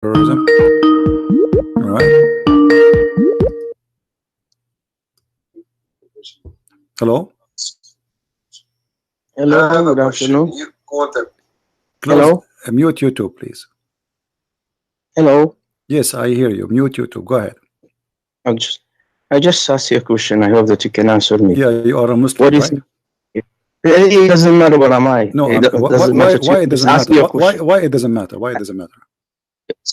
terrorism. All right. Hello. Hello. Good afternoon. Hello. Mute YouTube, please. Hello. Yes, I hear you. Mute YouTube. Go ahead. I just asked you a question. I hope that you can answer me. Yeah, you are a Muslim, What is right? it doesn't matter what am I. No, it doesn't why matter it doesn't matter? Why it doesn't matter? Why it doesn't matter?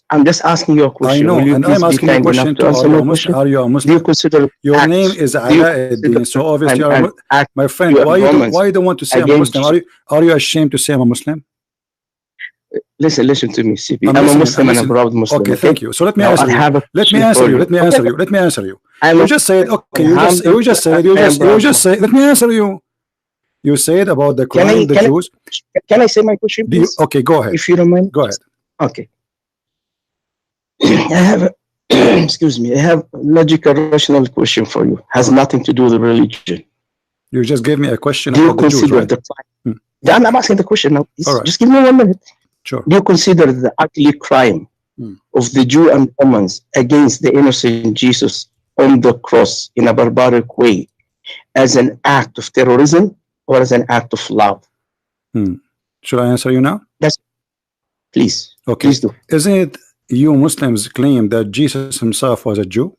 I'm just asking you a question. I know, Will you and please I'm be asking you a kind enough question to too. answer my question? Are you a Do Muslim? you consider Your acts- name is do you Alauddin, consider so obviously you an are act my friend. you Why Romans you don't want to say I'm a against Muslim? Are you ashamed to say I'm a Muslim? Listen to me, CP. I'm a listening, Muslim and a proud Muslim. Okay, thank you. So let me Now, answer I you. have a Let me question answer for you. Let me Okay. answer you. Let me answer you. I'm You a- just said, okay, I you am just said, let me answer you. You said about the crime, the Jews. Can I say my question, please? Okay, go ahead. If you don't mind. Go ahead. Okay. I have a, excuse me, I have a logical, rational question for you. Has nothing to do with religion. You just gave me a question Do you about the Jews, consider right? I'm asking the question now. All right. Just give me 1 minute. Sure. Do you consider the ugly crime of the Jew and Romans against the innocent Jesus on the cross in a barbaric way as an act of terrorism or as an act of love? Should I answer you now? Yes. Please. Okay. Please do. Isn't it you Muslims claim that Jesus himself was a Jew?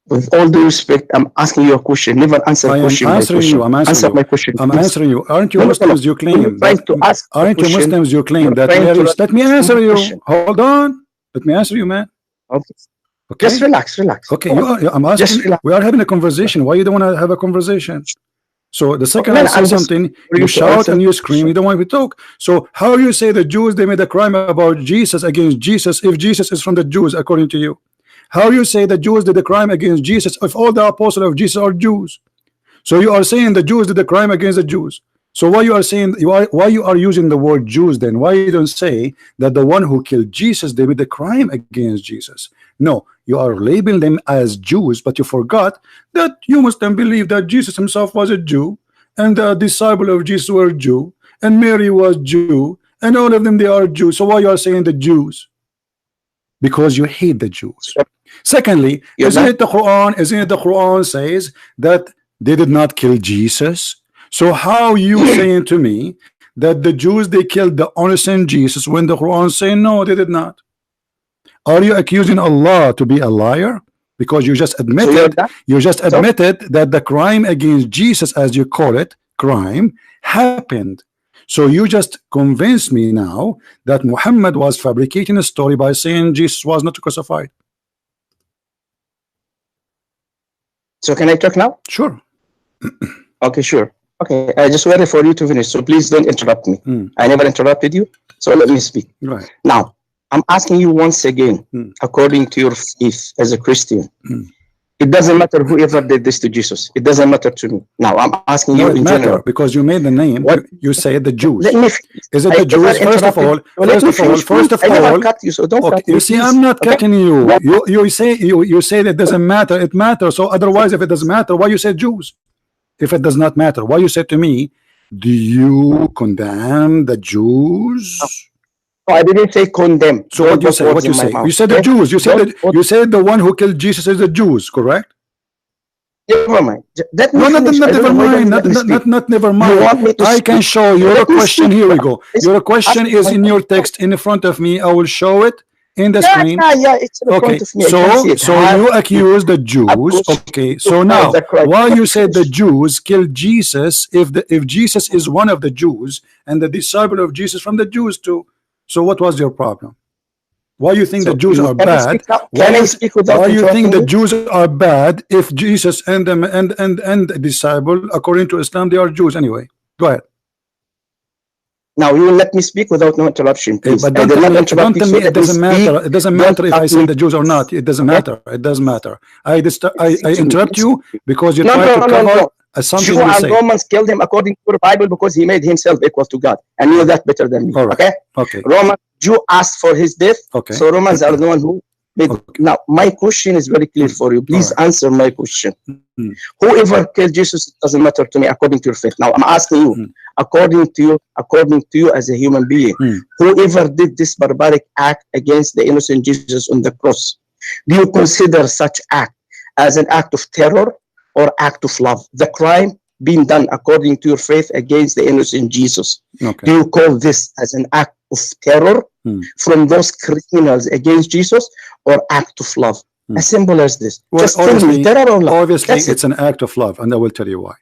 With all due respect, I'm asking you a question. Never answer question by question. I'm answering you. My question. I'm please. answering you. Aren't you Muslims? You claim that. Aren't you Muslims? You claim that Mary. Let me answer you. Hold on. Let me answer you, man. Okay. Okay. Just relax. Okay. I'm asking. We are having a conversation. Why you don't want to have a conversation? So the second I say something, you shout and you scream. You don't want to talk. So how you say the Jews they made a crime about Jesus against Jesus if Jesus is from the Jews according to you? How you say the Jews did a crime against Jesus if all the apostles of Jesus are Jews? So you are saying the Jews did a crime against the Jews. So why you are saying why you are using the word Jews then? Why you don't say that the one who killed Jesus they made a crime against Jesus? No, you are labeling them as Jews, but you forgot that you must then believe that Jesus himself was a Jew, and the disciple of Jesus were Jew, and Mary was Jew, and all of them they are Jews. So why you are saying the Jews? Because you hate the Jews. Secondly, isn't it the Quran says that they did not kill Jesus? So how you saying to me that the Jews they killed the innocent Jesus when the Quran saying no, they did not? Are you accusing Allah to be a liar? Because you just admitted that the crime against Jesus, as you call it, crime happened. So you just convinced me now that Muhammad was fabricating a story by saying Jesus was not crucified. So can I talk now? Sure. Okay, sure. Okay, I just waited for you to finish, so please don't interrupt me. I never interrupted you, so let me speak. Right. Now, I'm asking you once again, according to your faith as a Christian, it doesn't matter whoever did this to Jesus. It doesn't matter to me. Now, I'm asking you in general. Because you made the name. You say the Jews. Let me Is it the Jews? First of all, I never cut you, so don't cut me. You see, I'm not cutting you. You say that it doesn't matter. It matters. So otherwise, if it doesn't matter, why you say Jews? If it does not matter, why you said to me, do you condemn the Jews? No, I didn't say condemn. So what you say? What you say? You said the Jews. You said the one who killed Jesus is the Jews, correct? Never mind. Not never mind. I can show your question. Here we go. Your question is in your text in front of me. I will show it in the screen. It's in front of me. So you accuse the Jews. Okay, so now why you said the Jews killed Jesus if Jesus is one of the Jews and the disciple of Jesus from the Jews too? So what was your problem? Why you think the Jews are bad? Why you think the Jews are bad if Jesus and the disciple according to Islam they are Jews anyway? Go ahead. Now you will let me speak without no interruption, please. But don't tell me it doesn't matter. It doesn't matter if I say the Jews or not. It doesn't matter. It doesn't matter. I interrupt you because you try to cover something you say. Romans killed him according to the Bible because he made himself equal to God and knew that better than me. Right. Okay. Okay. Jew asked for his death. Okay. So Romans are the one who Now, my question is very clear for you. Please answer my question. Whoever killed Jesus, it doesn't matter to me according to your faith. Now, I'm asking you, according to you as a human being, whoever did this barbaric act against the innocent Jesus on the cross, do you consider such act as an act of terror or act of love? The crime being done according to your faith against the innocent Jesus. Do you call this as an act of terror from those criminals against Jesus or act of love? As simple as this. Well, just tell me, terror or love. Obviously, it's an act of love, and I will tell you why.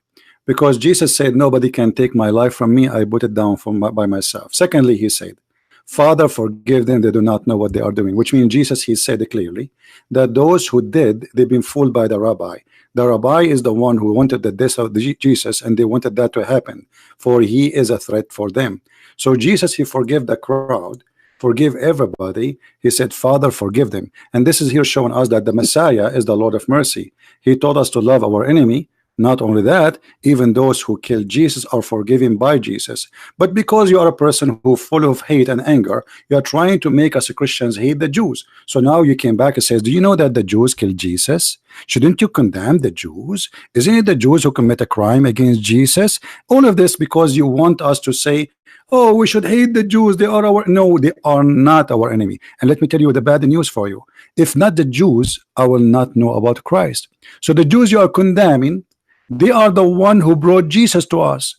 Because Jesus said, nobody can take my life from me. I put it down by myself. Secondly, he said, Father, forgive them, they do not know what they are doing, which means Jesus, he said clearly that those who did, they've been fooled by the rabbi. The rabbi is the one who wanted the death of Jesus, and they wanted that to happen, for he is a threat for them. So Jesus, he forgave the crowd, forgive everybody. He said, Father, forgive them. And this is here showing us that the Messiah is the Lord of mercy. He told us to love our enemy. Not only that, even those who killed Jesus are forgiven by Jesus. But because you are a person who full of hate and anger, you are trying to make us Christians hate the Jews. So now you came back and says, do you know that the Jews killed Jesus? Shouldn't you condemn the Jews? Isn't it the Jews who commit a crime against Jesus? All of this because you want us to say, oh, we should hate the Jews. They are our... No, they are not our enemy. And let me tell you the bad news for you. If not the Jews, I will not know about Christ. So the Jews you are condemning, they are the one who brought Jesus to us.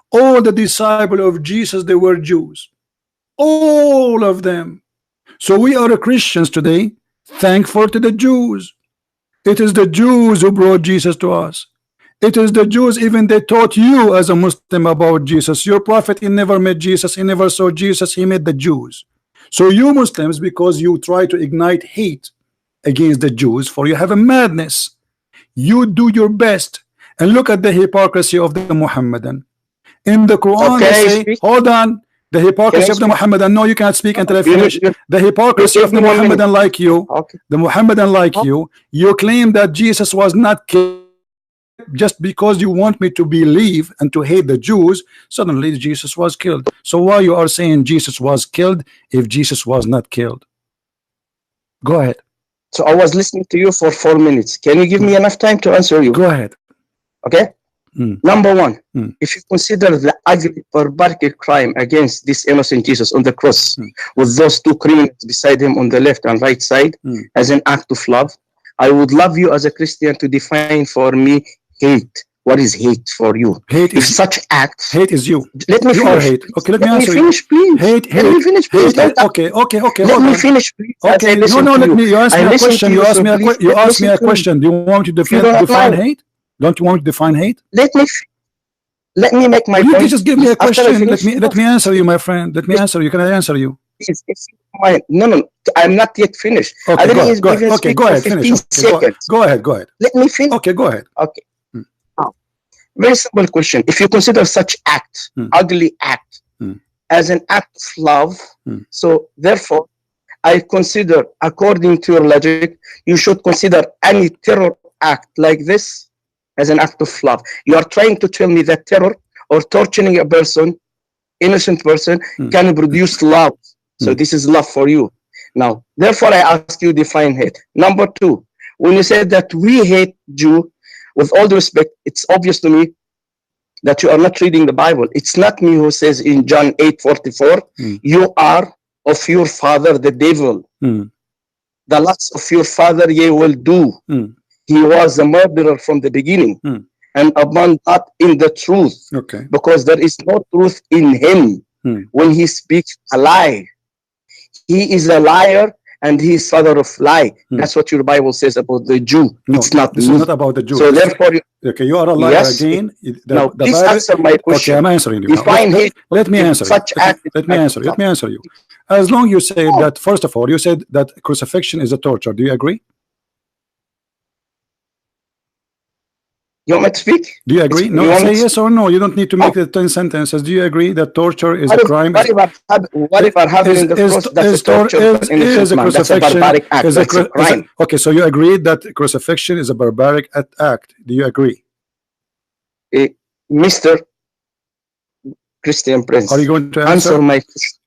All the disciples of Jesus, they were Jews. All of them. So we are Christians today, thankful to the Jews. It is the Jews who brought Jesus to us. It is the Jews, even they taught you as a Muslim about Jesus. Your prophet, he never met Jesus, he never saw Jesus, he met the Jews. So you Muslims, because you try to ignite hate against the Jews, for you have a madness. You do your best. And look at the hypocrisy of the Muhammadan. In the Quran, they say, hold on, the hypocrisy of the Muhammadan. No, you can't speak until I finish. The hypocrisy of the Muhammadan like you, the Muhammadan like you claim that Jesus was not killed just because you want me to believe and to hate the Jews. Suddenly Jesus was killed. So why you are saying Jesus was killed if Jesus was not killed? Go ahead. So I was listening to you for 4 minutes. Can you give me enough time to answer you? Go ahead. Okay. Number one, if you consider the ugly barbaric crime against this innocent Jesus on the cross with those two criminals beside him on the left and right side as an act of love, I would love you as a Christian to define for me hate. What is hate for you? Hate if is such acts. Hate is you. Let me finish. Hate. Okay, let me answer finish, you. Please. Hate. Let me finish, please. Okay. Let me finish, please. Okay. No. Let me. You asked me a question. You asked me a question. Do you want me to define hate? Don't you want me to define hate? Let me make my point. You just give me a question. Let me answer you, my friend. Let me answer you. Can I answer you? Please, no. I'm not yet finished. Okay, go ahead. Okay, go ahead. Finish. Okay, go ahead. Let me finish. Okay, go ahead. Okay. Very simple question. If you consider such act, ugly act, as an act of love, so therefore, I consider, according to your logic, you should consider any terror act like this as an act of love. You are trying to tell me that terror or torturing a person, innocent person, can produce love. So this is love for you. Now, therefore, I ask you define hate. Number two, when you said that we hate Jew, with all due respect, it's obvious to me that you are not reading the Bible. It's not me who says in John 8:44, you are of your father the devil. The lusts of your father ye will do. He was a murderer from the beginning and abandoned not in the truth, because there is no truth in him. When he speaks a lie, he is a liar and he is father of lie. That's what your Bible says about the Jew. No, it's not this is not about the Jew. So therefore, you are a liar again. Now, please answer my question. Okay, I'm answering you. Define hate. Let me answer you. Let me answer you. As long you say that, first of all, you said that crucifixion is a torture. Do you agree? You want me to speak? Do you agree? No, say yes or no. You don't need to make the 10 sentences. Do you agree that torture is a crime? Whatever happened in the cross, that's a torture. Is a crucifixion? That's a barbaric act. That's a crime. Okay, so you agree that crucifixion is a barbaric act. Do you agree? Mister, Christian Are you Prince. going to Answer answer? my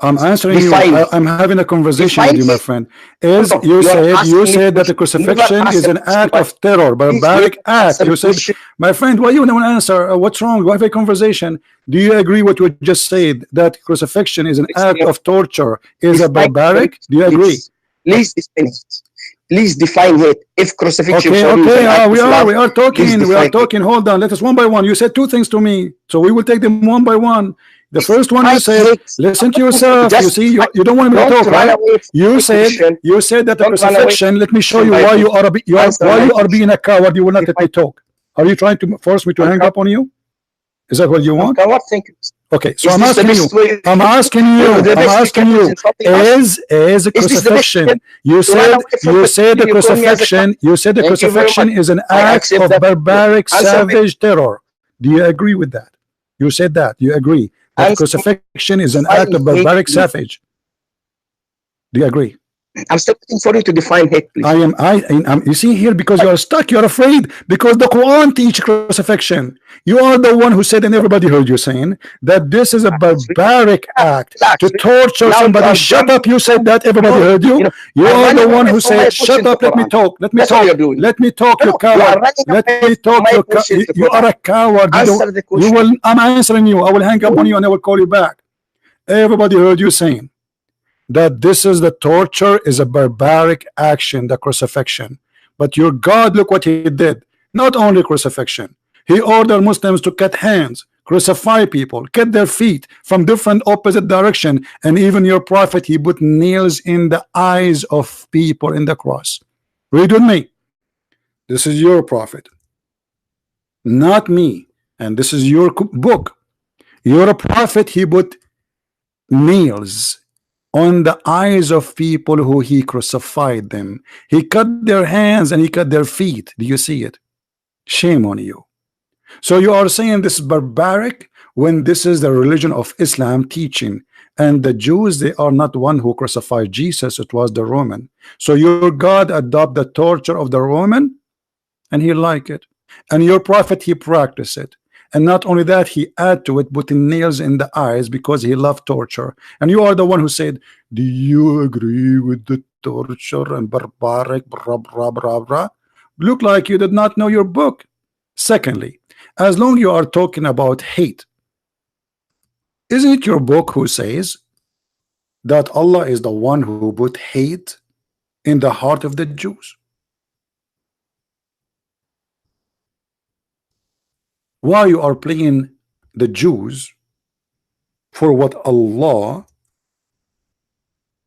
I'm answering you. define. I'm having a conversation Define with you, my hate. friend. No, Is no, you you are said asking me that the question. Never crucifixion ask is a an question. act of terror, Please never barbaric answer act. the You said, question. my friend, why you don't want to answer? What's wrong? We have a conversation. Do you agree what you just said that crucifixion is an act of torture, is a Define barbaric? hate, Do you agree? please. Please define it. Please define hate. If crucifixion Okay, for you is okay. an act We of are love, we are please talking. We are define hate. talking. Hold on. Let us one by one. You said two things to me, so we will take them one by one. The first one you Define said, hate. listen to yourself. You Just see, define. you don't want me to Don't talk, run right? away from You my said question. that the Don't run away crucifixion. Let me show from you my why question. Answer why my you are being question. a coward. You will not let me Define. talk. Are you trying to force me to I'm hang up on you? Is that what you I'm want? coward. Thank you. Okay, so Is I'm this the asking you. best way? I'm asking You know, you. the I'm best we asking can do is you. insulting us. Is a Is this the best we crucifixion? can to run away from You the said question? the You call me as a coward. crucifixion. You said the Thank you very crucifixion much. is an I act accept of that. barbaric, Answer my savage terror. Do you agree with that? You said that. You agree that answer my crucifixion is an act of define hate, barbaric, please. savage. Do you agree? I'm still waiting for you to define hate, please. You see here, because you are stuck, you are afraid, because the Quran teach crucifixion. You are the one who said, and everybody heard you saying, that this is a barbaric act to Relax. torture Now you somebody. are Shut up, jumping you said that, everybody to, heard you. You are are the running one away who from my said, shut question to up, let me Quran. talk, let me That's what you're talk, doing. let me talk, you No, you are coward. running Let away me from talk, my question to you are Quran. a coward. Answer the You question. will, I'm answering you. I will hang up on you and I will call you back. Everybody heard you saying that this is the torture is a barbaric action, the crucifixion. But your God, look what he did. Not only crucifixion, he ordered Muslims to cut hands, crucify people, cut their feet from different opposite direction, and even your prophet, he put nails in the eyes of people in the cross. Read with me. This is your prophet, not me, and this is your book. Your prophet, he put nails on the eyes of people who he crucified them. He cut their hands and he cut their feet. Do you see it? Shame on you. So you are saying this is barbaric when this is the religion of Islam teaching, and the Jews, they are not one who crucified Jesus, it was the Roman. So your God adopt the torture of the Roman and he like it, and your prophet he practiced it. And not only that, he add to it putting nails in the eyes because he loved torture. And you are the one who said, do you agree with the torture and barbaric blah, blah, blah, blah? Look like you did not know your book. Secondly, as long you are talking about hate, isn't it your book who says that Allah is the one who put hate in the heart of the Jews? Why you are playing the Jews for what Allah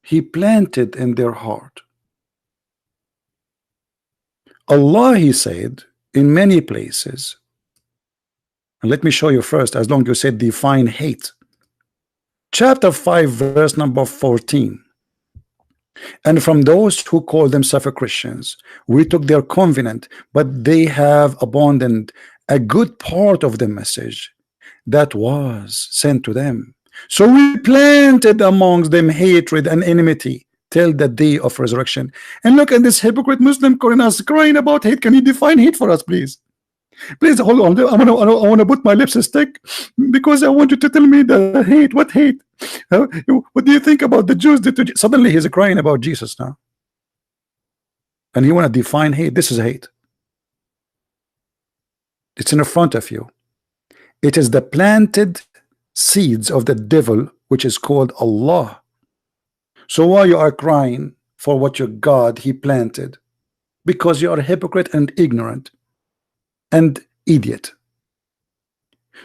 he planted in their heart? Allah, he said in many places, and let me show you first, as long as you said define hate. Chapter 5 verse number 14. And from those who call themselves Christians, we took their covenant, but they have abandoned a good part of the message that was sent to them. So we planted amongst them hatred and enmity till the day of resurrection. And look at this hypocrite Muslim calling us, crying about hate. Can you define hate for us, please? Please hold on. I want to put my lips stick because I want you to tell me the hate. What hate? What do you think about the Jews? Suddenly he's crying about Jesus now, and he want to define hate. This is hate. It's in front of you. It is the planted seeds of the devil, which is called Allah. So why you are crying for what your God he planted? Because you are a hypocrite and ignorant and idiot.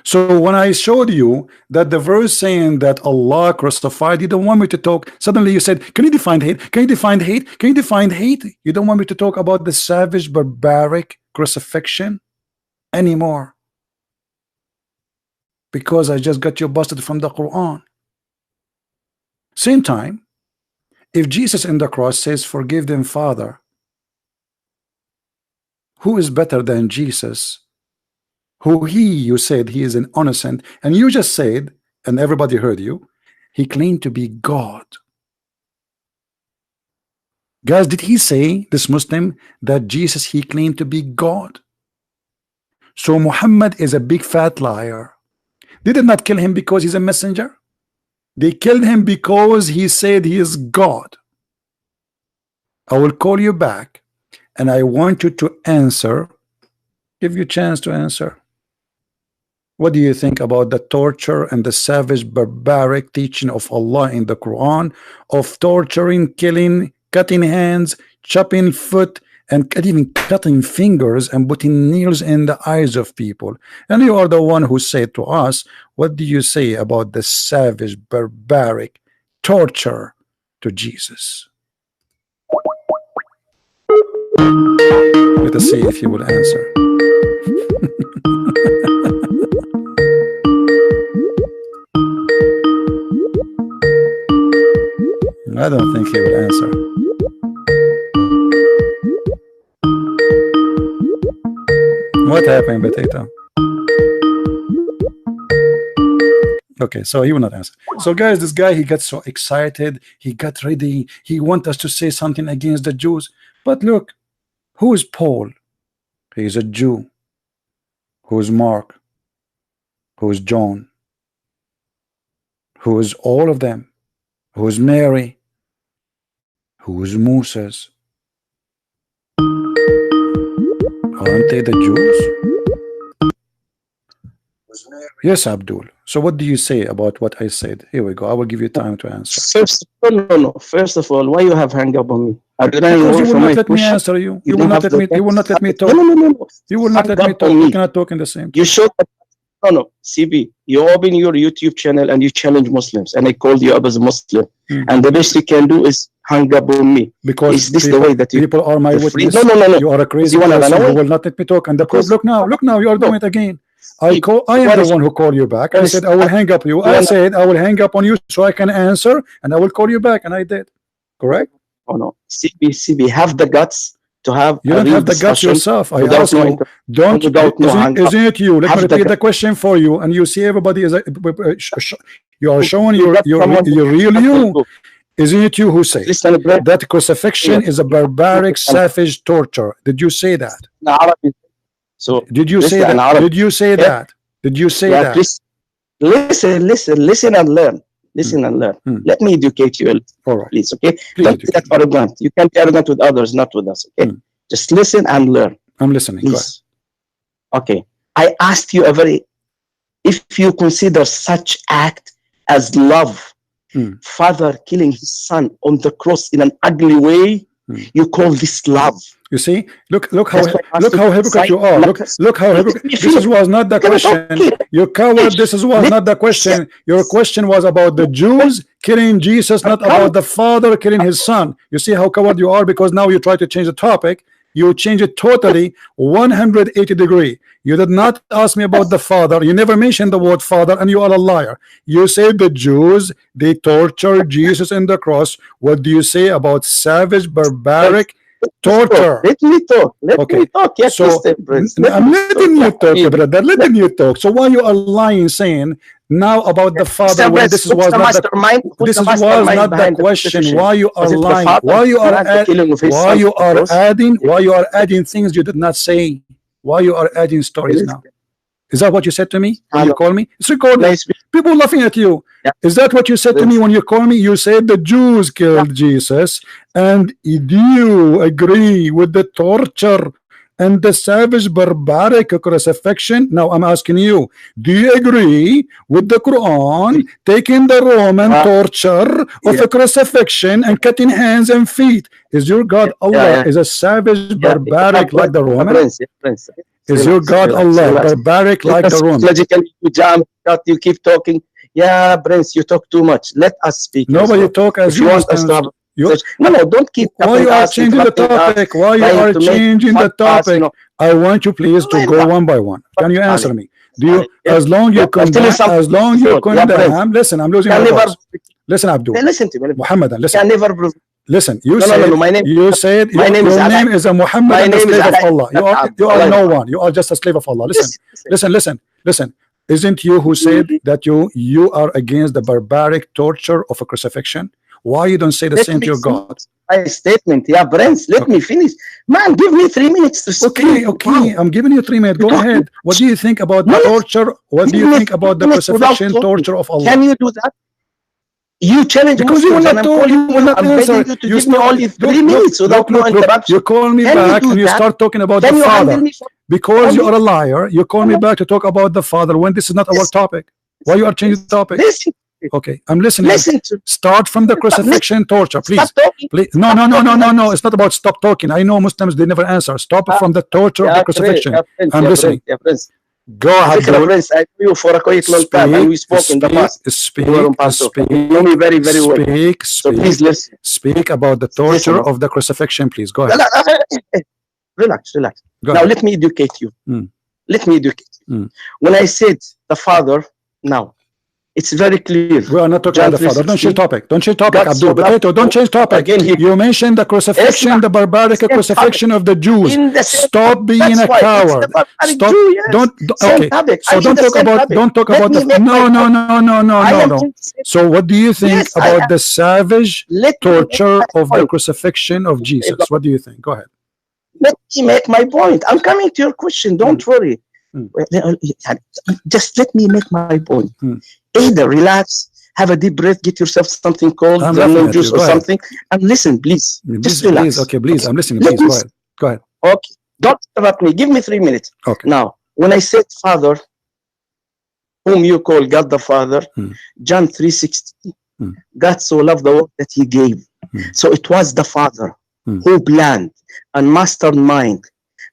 So when I showed you that the verse saying that Allah crucified, you don't want me to talk. Suddenly you said, can you define hate? Can you define hate? Can you define hate? You don't want me to talk about the savage, barbaric crucifixion anymore because I just got you busted from the Quran. Same time, if Jesus in the cross says, forgive them, Father, who is better than Jesus? Who you said he is an innocent, and you just said, and everybody heard you, he claimed to be God. Guys, did he say, this Muslim, that Jesus he claimed to be God? So Muhammad is a big fat liar. They did not kill him because he's a messenger. They killed him because he said he is God. I will call you back and I want you to answer. Give you a chance to answer. What do you think about the torture and the savage, barbaric teaching of Allah in the Quran of torturing, killing, cutting hands, chopping foot, and even cutting fingers and putting nails in the eyes of people? And you are the one who said to us, what do you say about the savage, barbaric torture to Jesus? Let us see if you will answer. I don't think he will answer. What happened, Potato? Okay, so he will not answer. So guys, this guy, he got so excited, he got ready, he want us to say something against the Jews. But look, who is Paul? He is a Jew. Who is Mark? Who is John? Who is all of them? Who is Mary? Who is Moses? Aren't they the Jews? Yes, Abdul. So what do you say about what I said? Here we go. I will give you time to answer. First of all, why you have hung up on me? Because you will not let me answer you. You will not let me. You will not let me talk. No. You will not let me talk. We cannot talk in the same time. You showed that. No, CB. You open your YouTube channel and you challenge Muslims, and I called you up as a Muslim. And the best you can do is hang up on me. Because is this the way that you people are my witness? No. You are a crazy person who will not let me talk. And the proof. Look now. You are doing it again. I am the one who called you back. I said I will hang up you. I said I will hang up on you so I can answer, and I will call you back, and I did. Correct? Oh no, CB, have the guts to have. You don't have the guts yourself. I ask you. Don't. Isn't it you? Let me repeat the question for you, and you see everybody is. You are showing your real you. Isn't it you who say that crucifixion is a barbaric, savage torture? Did you say that? So did you say that? Did you say that? Did you say that? Listen and learn. Listen and learn. Let me educate you, all right, please. Okay, don't get arrogant. You can't be arrogant with others, not with us. Okay, just listen and learn. I'm listening. Please. Okay, I asked you if you consider such act as love, father killing his son on the cross in an ugly way, you call this love. You see, look how hypocrite you are. Look how hypocrite. This was not the question. You coward. This was not the question. Your question was about the Jews killing Jesus, not about the father killing his son. You see how coward you are, because now you try to change the topic. You change it totally 180 degree. You did not ask me about the father. You never mentioned the word father, and you are a liar. You say the Jews, they tortured Jesus in the cross. What do you say about savage, barbaric torture? Let me talk. Let me talk. Yes, so I'm letting you talk, brother. Letting you talk. So why you are lying, saying now about the father when this was not the question? Why you are lying? Why you are adding things you did not say? Why you are adding stories now? Is that what you said to me when you call me? It's recorded. People laughing at you. Is that what you said to me when you call me? You said the Jews killed Jesus, and do you agree with the torture and the savage, barbaric crucifixion? Now I'm asking you, do you agree with the Quran taking the Roman torture of a crucifixion and cutting hands and feet? Is your God Allah is a savage, barbaric like the Roman? Is your God Allah barbaric like the Roman? You keep talking. Yeah, Prince, you talk too much. Let us speak. Nobody talk as you want us to have. No, don't keep. Why you are changing the topic? Why you are changing the topic? I want you please to go one by one. Can you answer me? Do you? As long you condemn, listen, I'm losing my voice. Listen, Abdul. Listen to me, Muhammad. Listen. Listen, you said your name is a Muhammad, a slave of Allah. You are no one. You are just a slave of Allah. Listen. Isn't you who said that you are against the barbaric torture of a crucifixion? Why you don't say the same to your God? My statement, yeah, Prince. Let me finish. Man, give me 3 minutes to speak. Okay. I'm giving you 3 minutes. Go ahead. What do you think about the torture? What do you think about the crucifixion torture of Allah? Can you do that? You challenge because you will not talk, you will not answer. You give me only 3 minutes without no interruption. You call me back and you start talking about the Father. Because you are a liar, you call me back to talk about the Father when this is not our topic. Why you are changing the topic? Okay, I'm listening. Start from the crucifixion torture, please. Please. No. It's not about stop talking. I know Muslims, they never answer. Stop from the torture of the crucifixion. I'm listening. Go ahead, Prince. I knew you for a quite long time, and we spoke in the past. You know me very, very well. So please listen. Speak about the torture of the crucifixion, please. Go ahead. Relax. Now let me educate you. Let me educate you. When I said the Father, now it's very clear. We are not talking about the Father. Don't change topic. Don't change topic, Abdul. Potato, don't change topic. You mentioned the crucifixion, the barbaric crucifixion of the Jews. Stop being a coward. Stop. Okay. So don't talk about. Don't talk about the. No. So what do you think about the savage torture of the crucifixion of Jesus? What do you think? Go ahead. Let me make my point. I'm coming to your question. Don't worry. Just let me make my point. Either relax, have a deep breath, get yourself something cold, lemon juice or something, and listen, please. Just relax. Please, okay, please. I'm listening. Please, go ahead. Okay. Don't interrupt me. Give me 3 minutes. Okay. Now, when I said Father, whom you call God the Father, John 3:16, God so loved the world that He gave. So it was the Father who planned and mastermind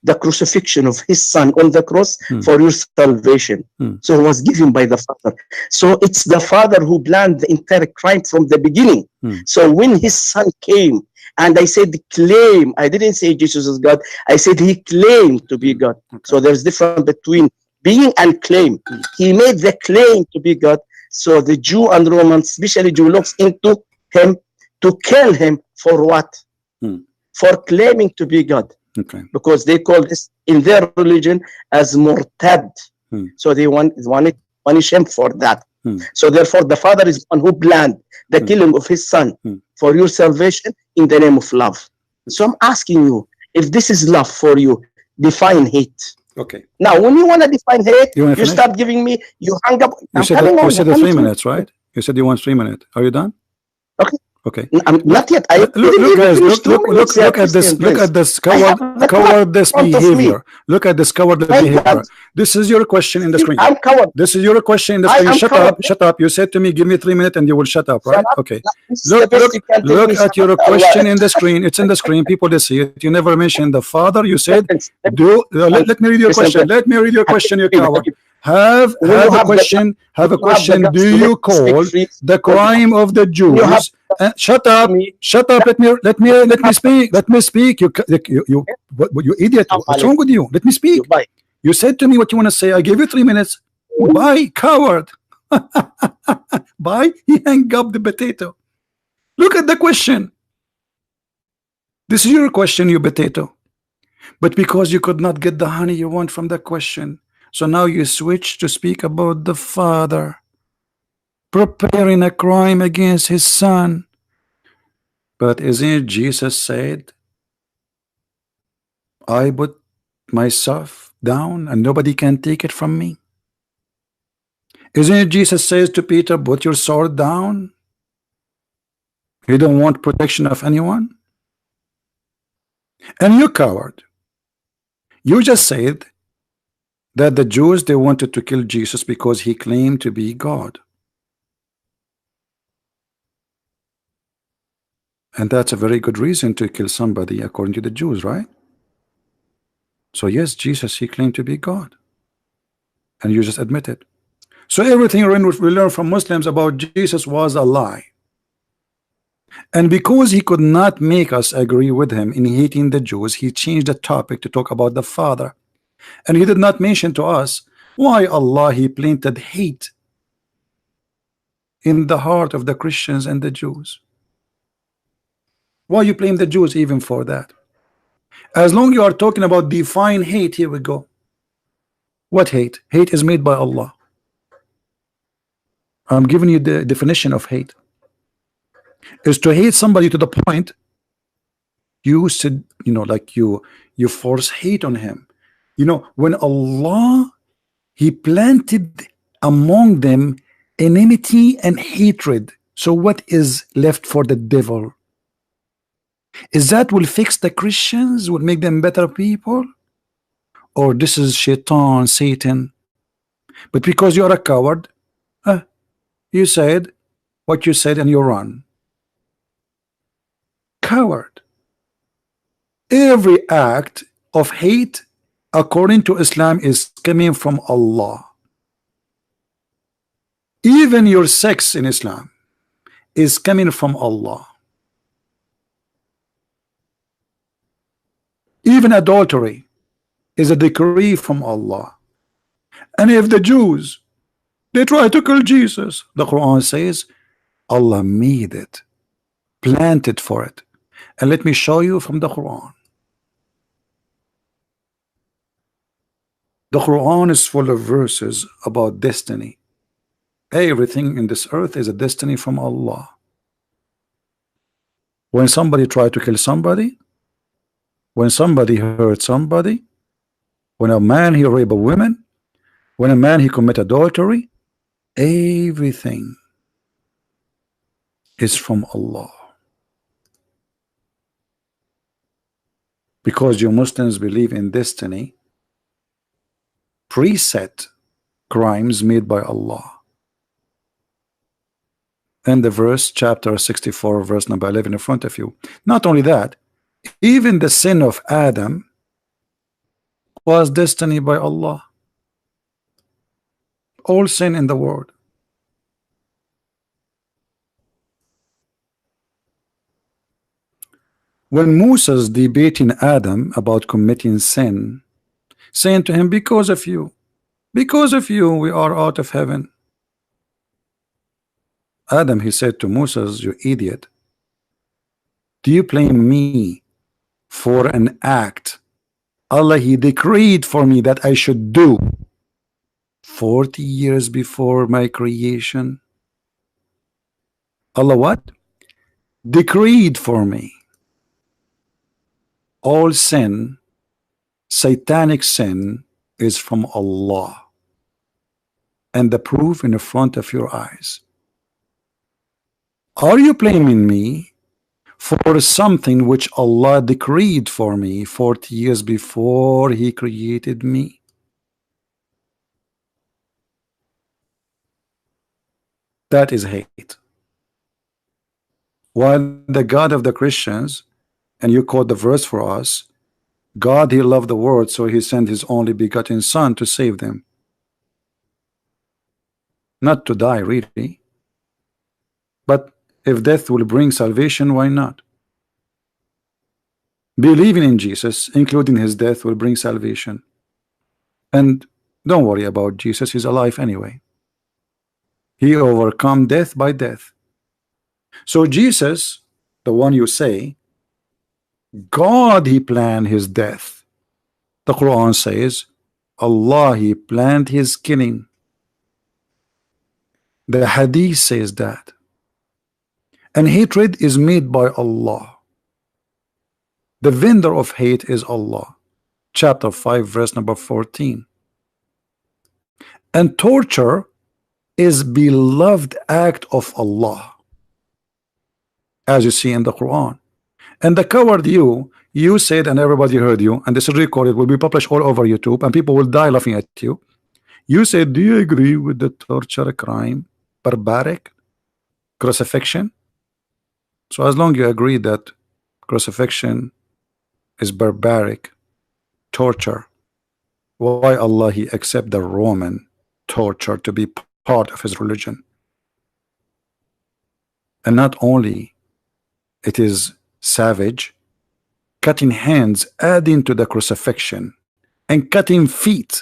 the crucifixion of His Son on the cross for your salvation. So it was given by the Father. So it's the Father who planned the entire crime from the beginning. So when His Son came, and I said claim, I didn't say Jesus is God, I said He claimed to be God. So there's difference between being and claim. He made the claim to be God. So the Jew and Roman, especially Jew, looks into Him to kill Him for what? For claiming to be God. Okay. Because they call this in their religion as murtad. So they want to punish him for that. So therefore the Father is one who planned the killing of His Son for your salvation in the name of love. So I'm asking you, if this is love for you, define hate. Okay. Now when you want to define hate, you start giving me, you hang up. You said the 3 minutes, right? You said you want 3 minutes. Are you done? Okay. Not yet. Look at this cowardly behavior. Look at this cowardly behavior. This is your question in the screen. I'm coward. This is your question in the screen. Shut up. You said to me, give me 3 minutes and you will shut up, right? Okay. Look at your question in the screen. It's in the screen. People they see it. You never mentioned the Father. You said, let me read your question. Let me read your question, you coward. Have a question. Do you call the crime of the Jews? Shut up! Let me speak. You idiot! What's wrong with you? Let me speak. You said to me what you want to say. I gave you 3 minutes. Bye, coward. Bye. He hung up the potato. Look at the question. This is your question, you potato. But because you could not get the honey you want from the question, so now you switch to speak about the Father preparing a crime against His Son. But isn't it Jesus said, I put myself down and nobody can take it from me? Isn't it Jesus says to Peter, put your sword down? You don't want protection of anyone? And you coward, you just said that the Jews, they wanted to kill Jesus because He claimed to be God. And that's a very good reason to kill somebody according to the Jews, right? So yes, Jesus, He claimed to be God. And you just admit it. So everything we learn from Muslims about Jesus was a lie. And because He could not make us agree with Him in hating the Jews, He changed the topic to talk about the Father. And He did not mention to us why Allah He planted hate in the heart of the Christians and the Jews. Why you blame the Jews even for that? As long you are talking about define hate, here we go. What hate? Hate is made by Allah. I'm giving you the definition of hate. is to hate somebody to the point you said, like you force hate on him. When Allah, he planted among them enmity and hatred. So what is left for the devil? Is that will fix the Christians, will make them better people? Or this is shaitan, Satan? But because you are a coward, you said what you said and you run. Coward. Every act of hate according to Islam is coming from Allah. Even your sex in Islam is coming from Allah. Even adultery is a decree from Allah. And if the Jews, they try to kill Jesus, the Quran says Allah made it, planted for it. And let me show you from the Quran. The Quran is full of verses about destiny. Everything in this earth is a destiny from Allah. When somebody tried to kill somebody, when somebody hurt somebody, when a man he rape a woman, when a man he commit adultery, everything is from Allah. Because you Muslims believe in destiny, preset crimes made by Allah. And the verse, chapter 64, verse number 11 in front of you. Not only that, even the sin of Adam was destiny by Allah. All sin in the world. When Moses debating Adam about committing sin, saying to him, because of you, we are out of heaven. Adam, he said to Moses, you idiot, do you blame me for an act Allah he decreed for me that I should do 40 years before my creation? Allah what? Decreed for me. All sin, satanic sin, is from Allah, and the proof in the front of your eyes. Are you blaming me for something which Allah decreed for me 40 years before he created me? That is hate. While the God of the Christians, and you quote the verse for us, God, he loved the world, so he sent his only begotten son to save them. Not to die, really. But if death will bring salvation, why not? Believing in Jesus, including his death, will bring salvation. And don't worry about Jesus, he's alive anyway. He overcome death by death. So Jesus, the one you say, God, he planned his death. The Quran says Allah, he planned his killing. The Hadith says that. And hatred is made by Allah. The vendor of hate is Allah. Chapter 5, verse number 14. And torture is beloved act of Allah, as you see in the Quran. And the coward you said, and everybody heard you, and this is recorded, will be published all over YouTube, and people will die laughing at you. You said, do you agree with the torture crime, barbaric, crucifixion? So as long as you agree that crucifixion is barbaric, torture, why Allah he accept the Roman torture to be part of his religion? And not only it is savage, cutting hands, adding to the crucifixion, and cutting feet.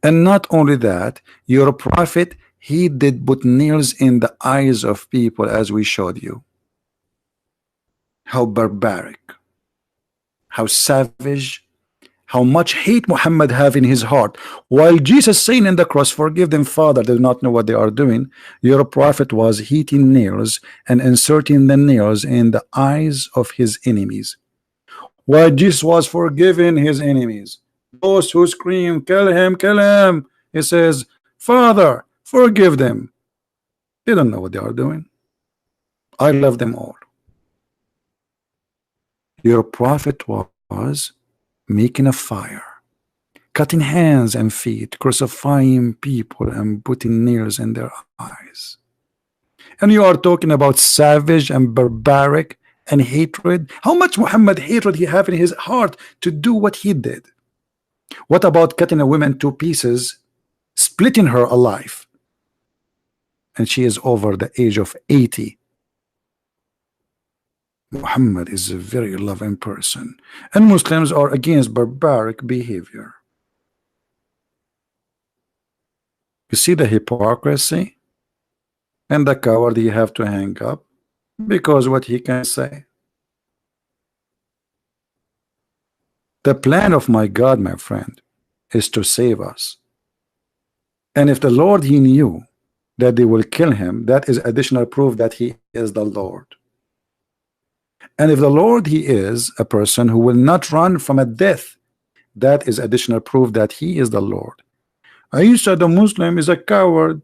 And not only that, your prophet, he did put nails in the eyes of people, as we showed you. How barbaric, how savage, how much hate Muhammad have in his heart, while Jesus saying in the cross, forgive them, Father, they do not know what they are doing. Your prophet was heating nails and inserting the nails in the eyes of his enemies, while Jesus was forgiving his enemies, those who scream, kill him, kill him. He says, Father, forgive them, they don't know what they are doing, I love them all. Your prophet was making a fire, cutting hands and feet, crucifying people and putting nails in their eyes. And you are talking about savage and barbaric and hatred. How much Muhammad hatred he have in his heart to do what he did? What about cutting a woman to pieces, splitting her alive, and she is over the age of 80? Muhammad is a very loving person, and Muslims are against barbaric behavior. You see the hypocrisy and the coward you have to hang up because what he can say. The plan of my God, my friend, is to save us. And if the Lord he knew that they will kill him, that is additional proof that he is the Lord. And if the Lord he is a person who will not run from a death, that is additional proof that he is the Lord. Isa the Muslim is a coward.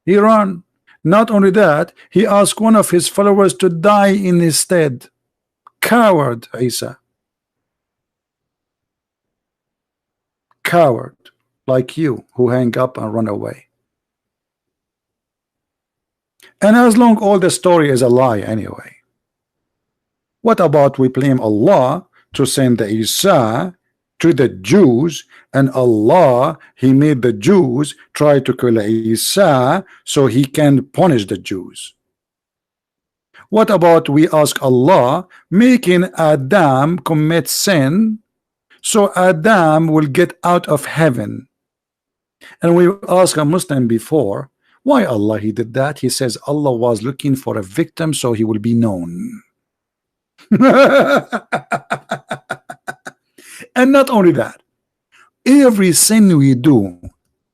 He ran. Not only that, he asked one of his followers to die in his stead. Coward, Isa. Coward, like you, who hang up and run away. And as long all the story is a lie anyway. What about we blame Allah to send the Isa to the Jews, and Allah he made the Jews try to kill Isa so he can punish the Jews? What about we ask Allah making Adam commit sin so Adam will get out of heaven? And we asked a Muslim before, why Allah he did that? He says Allah was looking for a victim so he will be known. And not only that, every sin we do,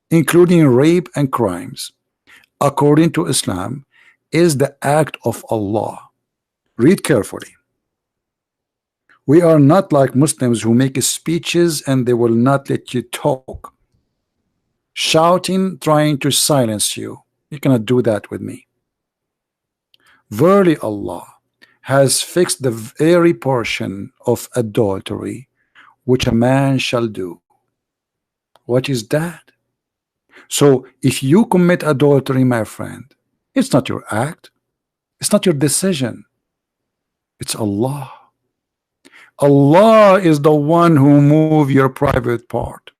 including rape and crimes, according to Islam, is the act of Allah. Read carefully. We are not like Muslims who make speeches and they will not let you talk, shouting, trying to silence you. You cannot do that with me. Verily Allah has fixed the very portion of adultery which a man shall do. What is that? So if you commit adultery, my friend, it's not your act, it's not your decision, it's Allah. Allah is the one who move your private part.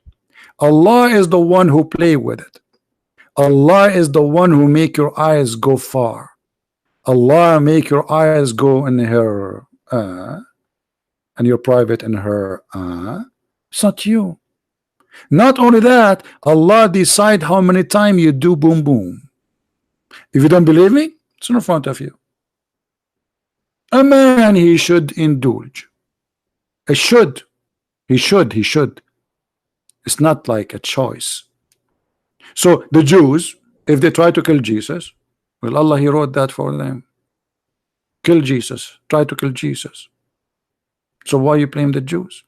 Allah is the one who play with it. Allah is the one who make your eyes go far. Allah make your eyes go in her and your private in her it's not you. Not only that, Allah decide how many times you do boom boom. If you don't believe me, it's in front of you. A man he should indulge. He should. It's not like a choice. So the Jews, if they try to kill Jesus, well, Allah he wrote that for them. Kill Jesus, try to kill Jesus. So why you blame the Jews?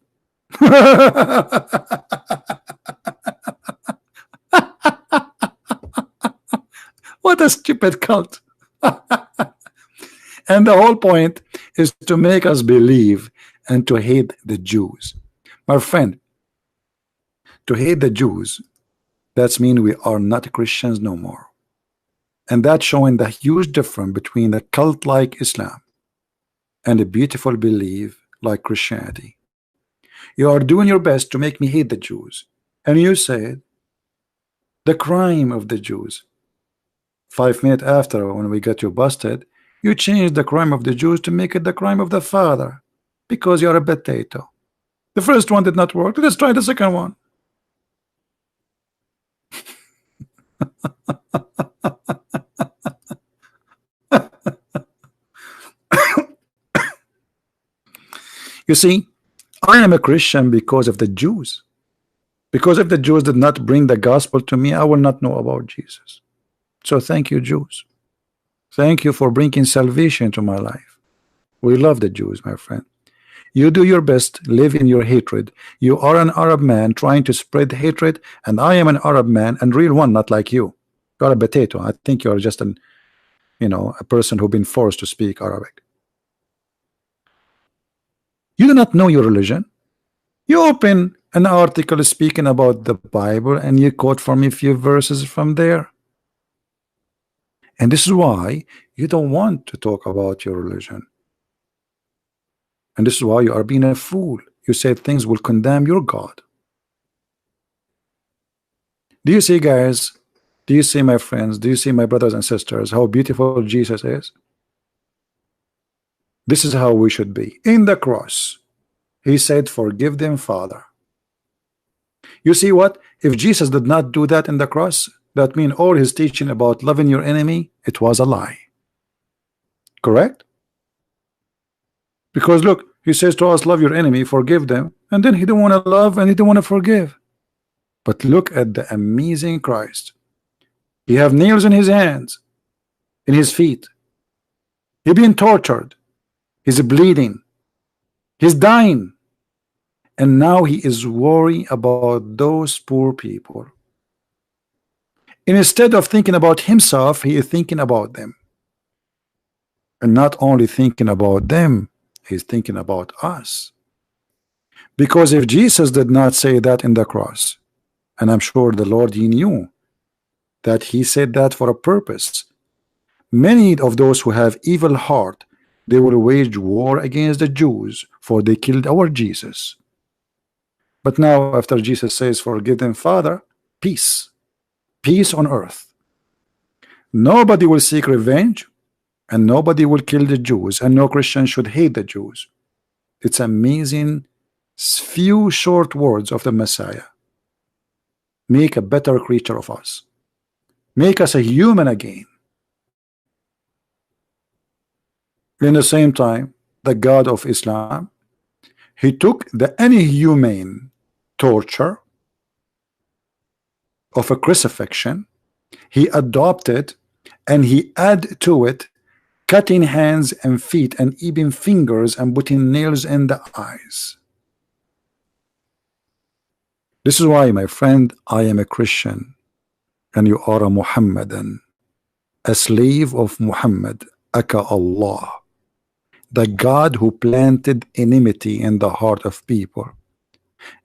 What a stupid cult. And the whole point is to make us believe and to hate the Jews. My friend, to hate the Jews, that's mean we are not Christians no more. And that's showing the huge difference between a cult like Islam and a beautiful belief like Christianity. You are doing your best to make me hate the Jews, and you said the crime of the Jews. 5 minutes after, when we got you busted, you changed the crime of the Jews to make it the crime of the Father, because you're a potato. The first one did not work. Let's try the second one. You see, I am a Christian because of the Jews. Because if the Jews did not bring the gospel to me, I will not know about Jesus. So thank you, Jews. Thank you for bringing salvation to my life. We love the Jews, my friend. You do your best, live in your hatred. You are an Arab man trying to spread hatred, and I am an Arab man and real one, not like you. You are a potato. I think you are just an, a person who's been forced to speak Arabic. You do not know your religion. You open an article speaking about the Bible and you quote from a few verses from there. And this is why you don't want to talk about your religion. And this is why you are being a fool. You say things will condemn your God. Do you see, guys? Do you see, my friends? Do you see, my brothers and sisters, how beautiful Jesus is? This is how we should be. In the cross, he said, forgive them, Father. You see what? If Jesus did not do that in the cross, that means all his teaching about loving your enemy, it was a lie. Correct? Because look, he says to us, love your enemy, forgive them, and then he don't want to love and he don't want to forgive. But look at the amazing Christ. He have nails in his hands, in his feet. He being tortured. He's bleeding. He's dying. And now he is worried about those poor people. And instead of thinking about himself, he is thinking about them. And not only thinking about them, he's thinking about us. Because if Jesus did not say that in the cross, and I'm sure the Lord, he knew that he said that for a purpose. Many of those who have evil heart, they will wage war against the Jews, for they killed our Jesus. But now after Jesus says, forgive them, Father, peace. Peace on earth. Nobody will seek revenge, and nobody will kill the Jews, and no Christian should hate the Jews. It's amazing few short words of the Messiah. Make a better creature of us. Make us a human again. In the same time, the God of Islam, he took the inhumane torture of a crucifixion, he adopted and he added to it cutting hands and feet and even fingers and putting nails in the eyes. This is why, my friend, I am a Christian and you are a Muhammadan, a slave of Muhammad, aka Allah, the God who planted enmity in the heart of people.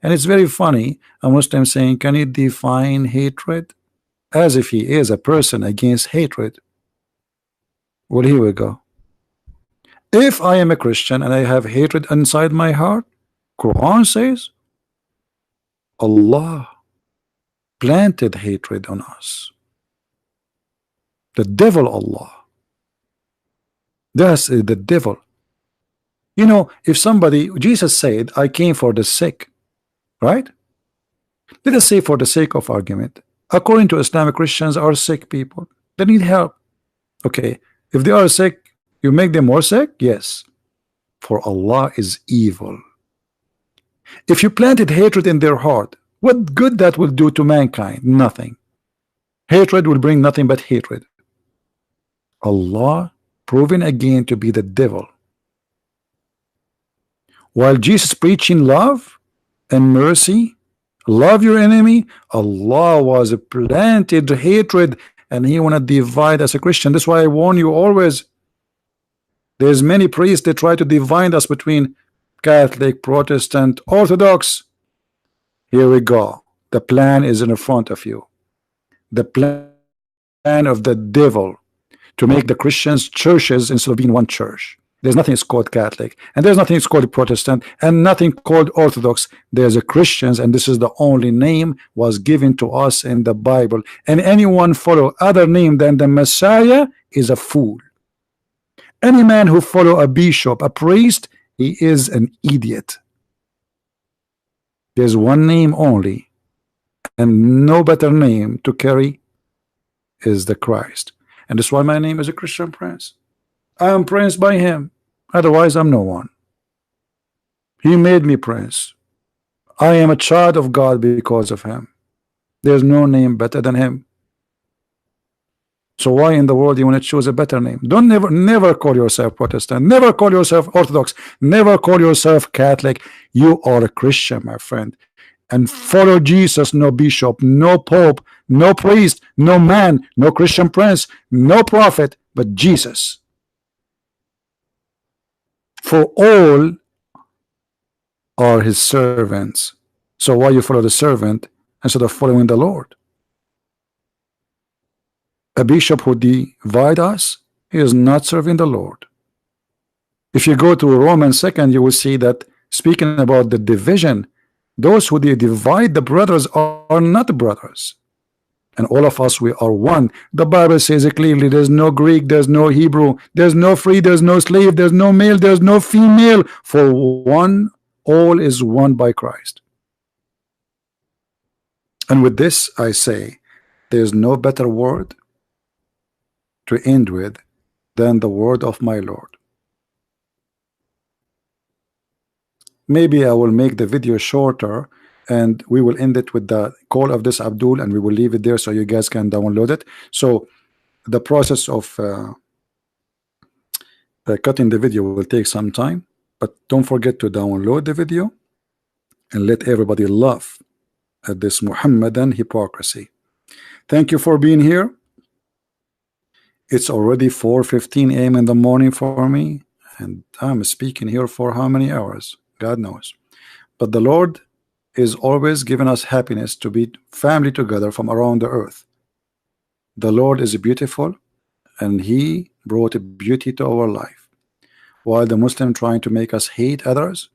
And it's very funny, a Muslim saying, can you define hatred? As if he is a person against hatred. Well, here we go. If I am a Christian and I have hatred inside my heart, Quran says Allah planted hatred on us. The devil, Allah. That's the devil. You know, if somebody, Jesus said, I came for the sick, right? Let us say, for the sake of argument, according to Islamic, Christians are sick people. They need help. Okay, if they are sick, you make them more sick? Yes. For Allah is evil. If you planted hatred in their heart, what good that will do to mankind? Nothing. Hatred will bring nothing but hatred. Allah proven again to be the devil. While Jesus preaching love and mercy, love your enemy, Allah was planted hatred and he want to divide as a Christian. That's why I warn you always. There's many priests that try to divide us between Catholic, Protestant, Orthodox. Here we go. The plan is in front of you. The plan of the devil to make the Christians churches instead of being one church. There's nothing called Catholic, and there's nothing called Protestant, and nothing called Orthodox. There's a Christians, and this is the only name was given to us in the Bible. And anyone follow other name than the Messiah is a fool. Any man who follow a bishop, a priest, he is an idiot. There's one name only, and no better name to carry is the Christ. And that's why my name is a Christian Prince. I am Prince by him. Otherwise, I'm no one. He made me prince. I am a child of God because of him. There's no name better than him. So why in the world you want to choose a better name? Don't never call yourself Protestant, never call yourself Orthodox, never call yourself Catholic. You are a Christian, my friend, and follow Jesus. No bishop, no pope, no priest, no man, no Christian prince, no prophet, but Jesus. For all are his servants. So why you follow the servant instead of following the Lord? A bishop who divide us, he is not serving the Lord. If you go to Romans 2, you will see that speaking about the division, those who they divide the brothers are not brothers. And all of us, we are one. The Bible says it clearly, there's no Greek, there's no Hebrew, there's no free, there's no slave, there's no male, there's no female. For one, all is one by Christ. And with this I say, there's no better word to end with than the word of my Lord. Maybe I will make the video shorter and we will end it with the call of this Abdul, and we will leave it there so you guys can download it. So the process of cutting the video will take some time, but don't forget to download the video and let everybody laugh at this Muhammadan hypocrisy. Thank you for being here. It's already 4:15 a.m. in the morning for me, and I'm speaking here for how many hours? God knows. But the Lord is always giving us happiness to be family together from around the earth. The Lord is beautiful, and He brought beauty to our life. While the Muslim trying to make us hate others,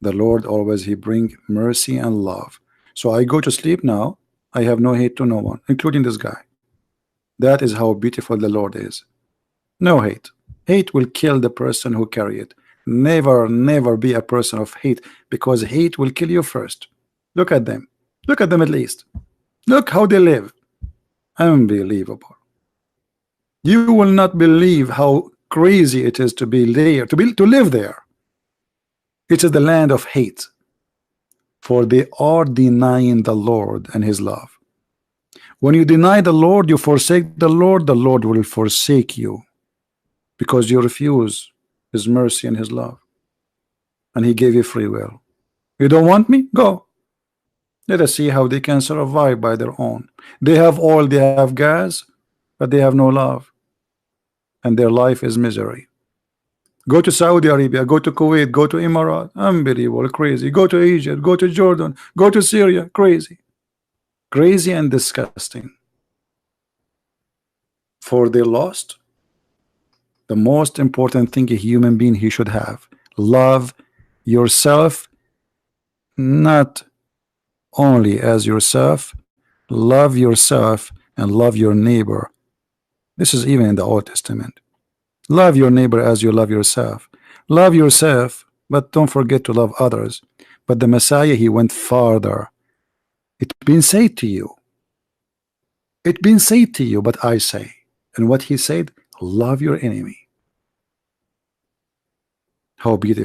the Lord always He bring mercy and love. So I go to sleep now. I have no hate to no one, including this guy. That is how beautiful the Lord is. No hate. Hate will kill the person who carry it. Never be a person of hate, because hate will kill you first. Look at them. Look at the Middle East. Look how they live. Unbelievable. You will not believe how crazy it is to be there, to live there. It is the land of hate, for they are denying the Lord and His love. When you deny the Lord, you forsake the Lord will forsake you, because you refuse His mercy and His love, and He gave you free will. You don't want me? Go. Let us see how they can survive by their own. They have oil, they have gas, but they have no love, and their life is misery. Go to Saudi Arabia, go to Kuwait, go to Emirates, unbelievable, crazy. Go to Egypt, go to Jordan, go to Syria, crazy. Crazy and disgusting. For they lost the most important thing a human being he should have. Love yourself, not only as yourself. Love yourself and love your neighbor. This is even in the Old Testament. Love your neighbor as you love yourself. Love yourself, but don't forget to love others. But the Messiah, he went farther. It's been said to you. It's been said to you, but I say. And what he said, love your enemy. How beautiful.